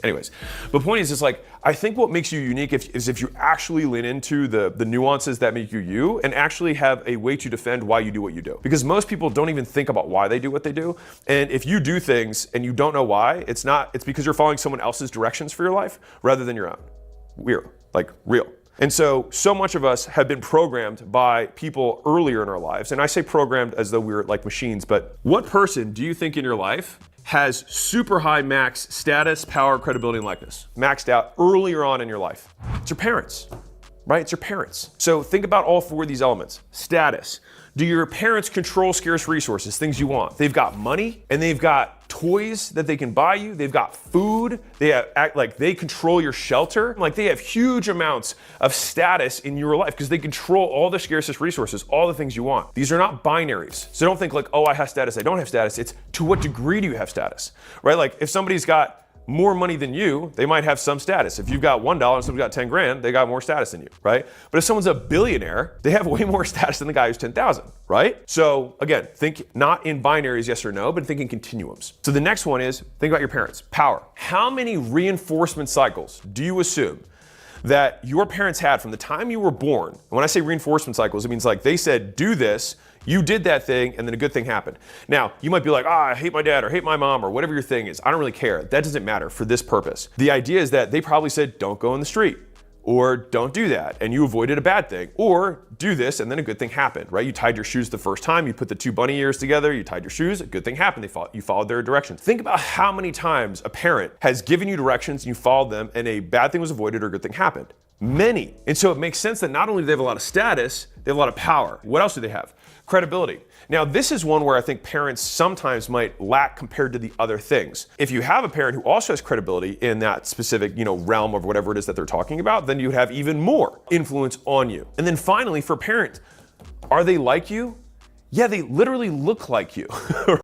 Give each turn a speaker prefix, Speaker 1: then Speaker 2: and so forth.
Speaker 1: Anyways, the point is, like, I think what makes you unique is if you actually lean into the nuances that make you you and actually have a way to defend why you do what you do. Because most people don't even think about why they do what they do. And if you do things and you don't know why, it's because you're following someone else's directions for your life rather than your own. Real. And so much of us have been programmed by people earlier in our lives. And I say programmed as though we're like machines, but what person do you think in your life has super high max status, power, credibility, and likeness? Maxed out earlier on in your life. It's your parents, right? It's your parents. So think about all four of these elements. Status. Do your parents control scarce resources, things you want? They've got money and they've got toys that they can buy you. They've got food. They control your shelter. Like they have huge amounts of status in your life because they control all the scarcest resources, all the things you want. These are not binaries. So don't think like, oh, I have status, I don't have status. It's to what degree do you have status, right? Like if somebody's got more money than you, they might have some status. If you've got $1 and someone's got 10 grand, they got more status than you, right? But if someone's a billionaire, they have way more status than the guy who's 10,000, right? So again, think not in binaries, yes or no, but think in continuums. So the next one is, think about your parents. Power. How many reinforcement cycles do you assume that your parents had from the time you were born? And when I say reinforcement cycles, it means like they said, do this, you did that thing, and then a good thing happened. Now, you might be like, I hate my dad or hate my mom or whatever your thing is. I don't really care. That doesn't matter for this purpose. The idea is that they probably said, don't go in the street, or don't do that, and you avoided a bad thing, or do this, and then a good thing happened, right? You tied your shoes the first time, you put the two bunny ears together, you tied your shoes, a good thing happened, you followed their directions. Think about how many times a parent has given you directions and you followed them, and a bad thing was avoided or a good thing happened. Many. And so it makes sense that not only do they have a lot of status, they have a lot of power. What else do they have? Credibility. Now, this is one where I think parents sometimes might lack compared to the other things. If you have a parent who also has credibility in that specific, realm of whatever it is that they're talking about, then you have even more influence on you. And then finally, for parents, are they like you? Yeah, they literally look like you.